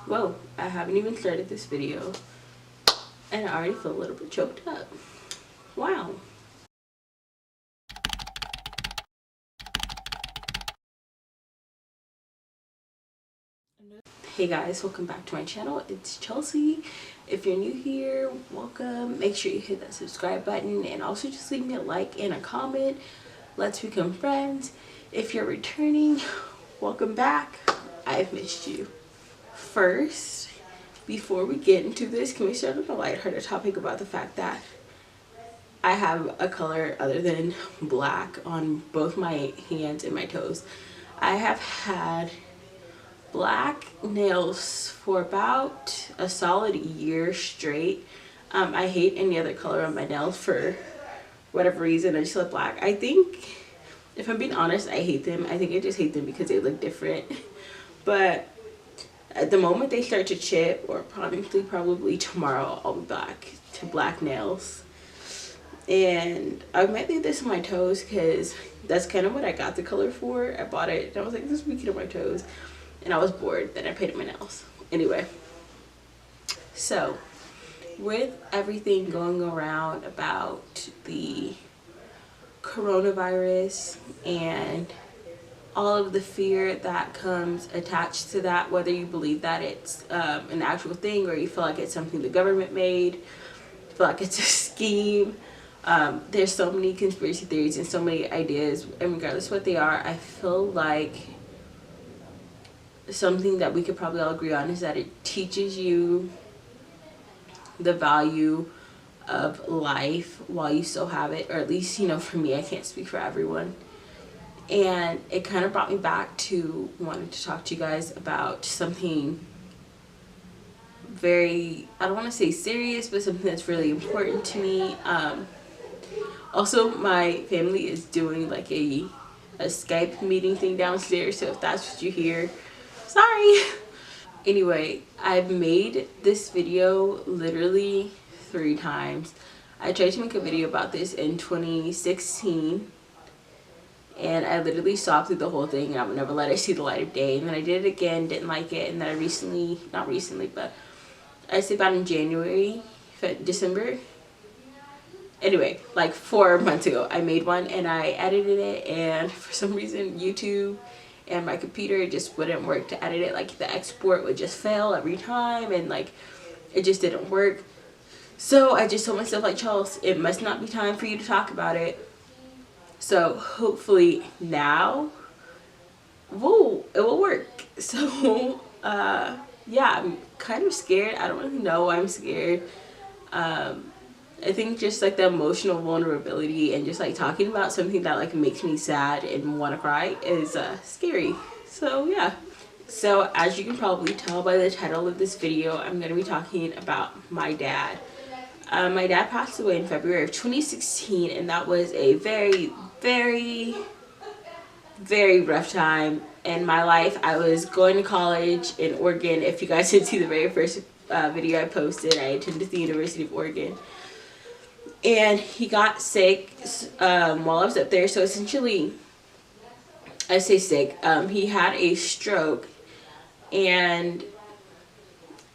Whoa, I haven't even started this video and I already feel a little bit choked up. Wow. Hey guys, welcome back to my channel. It's Chelsea. If you're new here, welcome. Make sure you hit that subscribe button and also just leave me a like and a comment. Let's become friends. If you're returning, welcome back. I've missed you. First, before we get into this, can we start with a lighthearted topic about the fact that I have a color other than black on both my hands and my toes. I have had black nails for about a solid year straight. I hate any other color on my nails for whatever reason. I just love black. I think, if I'm being honest, I hate them. I think I just hate them because they look different. But at the moment they start to chip, or probably tomorrow, I'll be back to black nails. And I might leave this on my toes because that's kind of what I got the color for. I bought it and I was like, this would be cute on my toes. And I was bored, then I painted my nails. Anyway, so with everything going around about the coronavirus and all of the fear that comes attached to that, whether you believe that it's an actual thing or you feel like it's something the government made, feel like it's a scheme. There's so many conspiracy theories and so many ideas, and regardless of what they are, I feel like something that we could probably all agree on is that it teaches you the value of life while you still have it, or at least, you know, for me, I can't speak for everyone. And it kind of brought me back to wanting to talk to you guys about something very, I don't want to say serious, but something that's really important to me. Also, my family is doing like a Skype meeting thing downstairs, so if that's what you hear, sorry. Anyway, I've made this video literally 3 times. I tried to make a video about this in 2016, and I literally saw through the whole thing and I would never let it see the light of day. And then I did it again, didn't like it, and then I not recently, but I'd say about in January, December. Anyway, like 4 months ago, I made one and I edited it, and for some reason YouTube and my computer just wouldn't work to edit it. Like the export would just fail every time, and like it just didn't work. So I just told myself, like, Charles, it must not be time for you to talk about it. So hopefully now it will work. So yeah, I'm kind of scared. I don't really know why I'm scared. I think just like the emotional vulnerability and just like talking about something that like makes me sad and want to cry is scary. So yeah. So as you can probably tell by the title of this video, I'm going to be talking about my dad. My dad passed away in February of 2016, and that was a very, very, very rough time in my life. I was going to college in Oregon. If you guys didn't see the very first video I posted, I attended the University of Oregon. And he got sick while I was up there. So essentially, I say sick, he had a stroke, and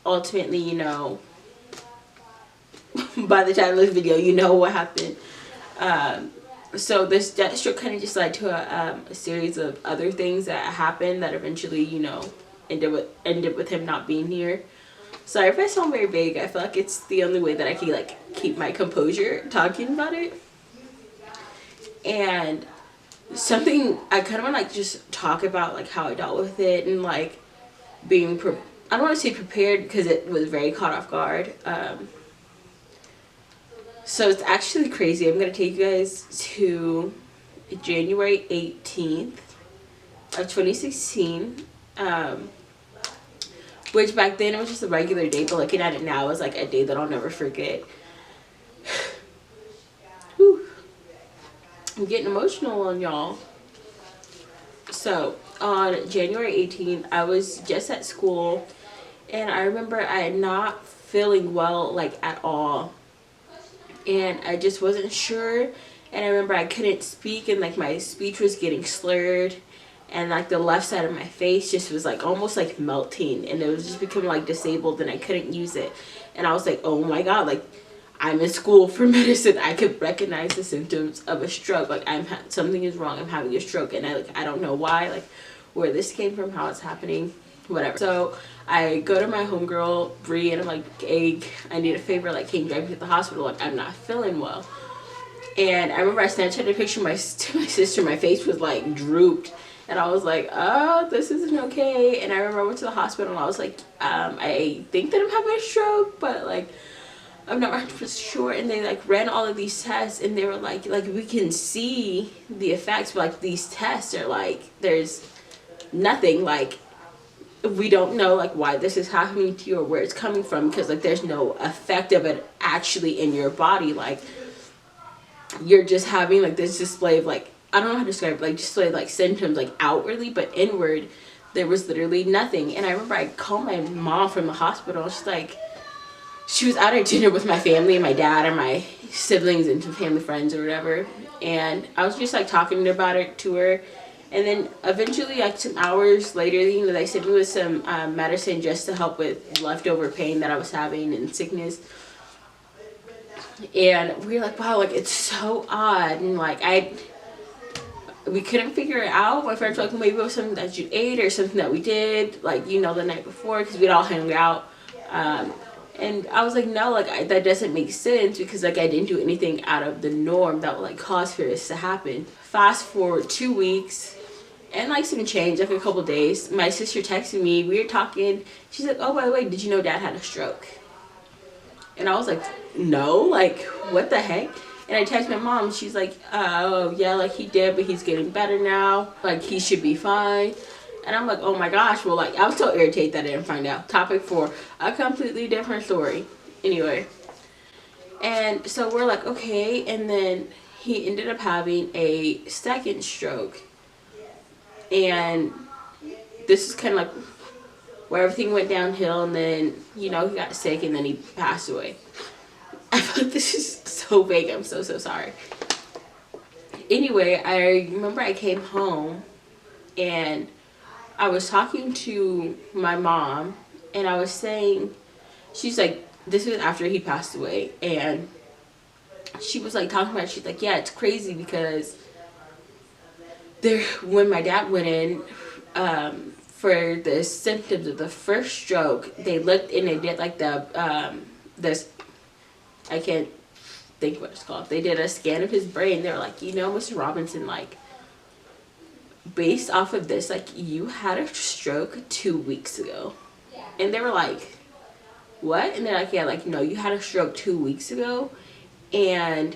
ultimately, you know, by the time of this video, you know what happened. So that stroke kind of just led to a series of other things that happened that eventually, you know, ended with him not being here. Sorry if I sound very vague. I feel like it's the only way that I can like keep my composure talking about it. And something I kind of want to like just talk about, like how I dealt with it, and like being I don't want to say prepared because it was very caught off guard. So it's actually crazy. I'm going to take you guys to January 18th of 2016. Which back then it was just a regular day, but looking at it now, it was like a day that I'll never forget. Whew. I'm getting emotional on y'all. So on January 18th, I was just at school, and I remember I had not feeling well like at all, and I just wasn't sure. And I remember I couldn't speak, and like my speech was getting slurred, and like the left side of my face just was like almost like melting, and it was just becoming like disabled, and I couldn't use it. And I was like, oh my god, like I'm in school for medicine. I could recognize the symptoms of a stroke. Like something is wrong. I'm having a stroke, and I don't know why, like where this came from, how it's happening, whatever. So I go to my homegirl Bree, and I'm like, hey, I need a favor. Like, can you drive me to the hospital? Like, I'm not feeling well. And I remember I Snapchatted a picture of my sister. My face was like drooped, and I was like, oh, this isn't okay. And I remember I went to the hospital, and I was like, I think that I'm having a stroke, but like I'm not 100% sure. And they like ran all of these tests, and they were like we can see the effects, but like these tests are like there's nothing, like we don't know like why this is happening to you or where it's coming from, because like there's no effect of it actually in your body. Like you're just having like this display of like, I don't know how to describe it, like display of like symptoms like outwardly, but inward there was literally nothing. And I remember I called my mom from the hospital. She's like, she was out at dinner with my family, my dad and my siblings and some family friends or whatever, and I was just like talking about it to her. And then eventually, like some hours later, you know, they sent me with some medicine just to help with leftover pain that I was having and sickness. And we were like, wow, like it's so odd. And like we couldn't figure it out. My friends were like, well, maybe it was something that you ate or something that we did, like, you know, the night before, because we'd all hang out. And I was like, no, like that doesn't make sense, because like I didn't do anything out of the norm that would like cause for this to happen. Fast forward 2 weeks and like some change, like a couple days, my sister texted me, we were talking, she's like, oh, by the way, did you know dad had a stroke? And I was like, no, like what the heck? And I texted my mom, she's like, oh yeah, like he did, but he's getting better now, like he should be fine. And I'm like, oh my gosh, well, like I was so irritated that I didn't find out. Topic for a completely different story. Anyway, and so we're like, okay. And then he ended up having a second stroke, and this is kind of like where everything went downhill. And then, you know, he got sick, and then he passed away. I feel like this is so vague. I'm so sorry. Anyway, I remember I came home, and I was talking to my mom, and I was saying, she's like, this was after he passed away, and she was like talking about it. She's like, yeah, it's crazy because when my dad went in for the symptoms of the first stroke, they looked and they did like this, I can't think what it's called. They did a scan of his brain. They were like, you know, Mr. Robinson, like, based off of this, like, you had a stroke 2 weeks ago. And they were like, what? And they're like, yeah, like, no, you had a stroke 2 weeks ago, and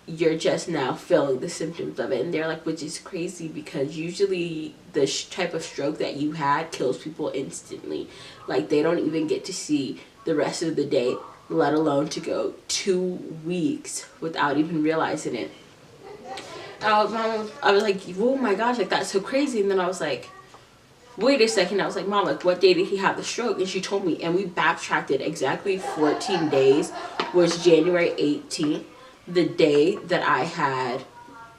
you're just now feeling the symptoms of it. And they're like, which is crazy, because usually the type of stroke that you had kills people instantly. Like, they don't even get to see the rest of the day, let alone to go 2 weeks without even realizing it. I was like, oh my gosh, like that's so crazy. And then I was like, wait a second. I was like, Mom, like what day did he have the stroke? And she told me, and we backtracked it exactly 14 days, was January 18th, the day that I had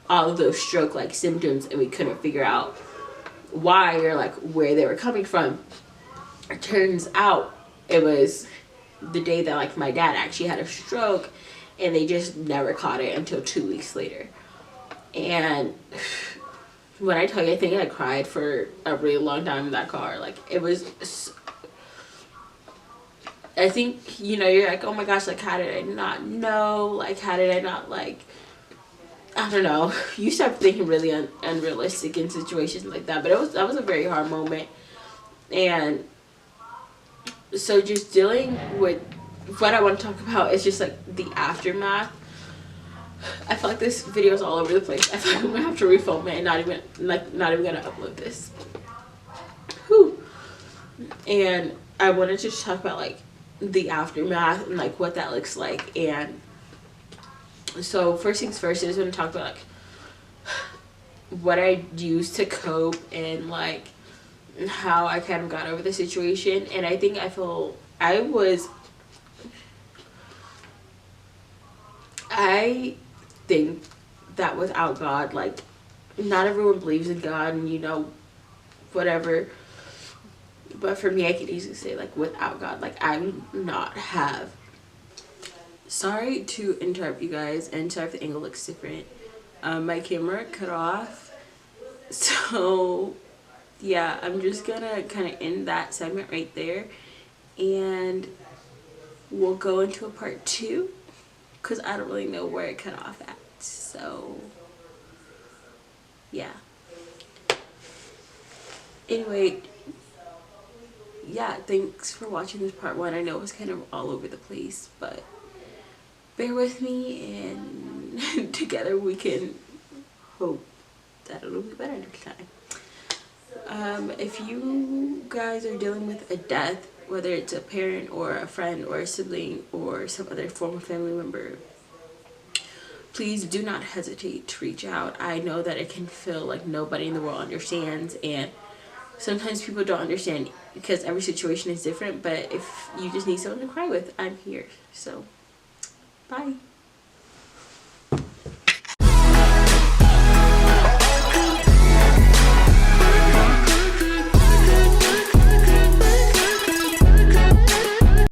all of those stroke like symptoms, and we couldn't figure out why or like where they were coming from. It turns out it was the day that like my dad actually had a stroke, and they just never caught it until 2 weeks later. And when I tell you, I think I cried for a really long time in that car. Like, it was, I think, you know, you're like, oh my gosh, like, how did I not know? Like, how did I not, like, I don't know. You start thinking really unrealistic in situations like that. But that was a very hard moment. And so just dealing with what I want to talk about is just, like, the aftermath. I feel like this video is all over the place. I feel like I'm gonna have to refilm it and not even gonna upload this. Whew. And I wanted to just talk about like the aftermath and like what that looks like. And so first things first, I just want to talk about like what I used to cope and like how I kind of got over the situation. And I think I think that without God, like, not everyone believes in God, and you know, whatever. But for me, I can easily say, like, without God, like, I would not have. Sorry to interrupt you guys, and sorry if the angle looks different. My camera cut off, so yeah, I'm just gonna kind of end that segment right there, and we'll go into a part 2, because I don't really know where it cut off at. So yeah, anyway, yeah, thanks for watching this part 1. I know it was kind of all over the place, but bear with me, and together we can hope that it'll be better next time. If you guys are dealing with a death, whether it's a parent or a friend or a sibling or some other form of family member, please do not hesitate to reach out. I know that it can feel like nobody in the world understands, and sometimes people don't understand because every situation is different, but if you just need someone to cry with, I'm here. So, bye.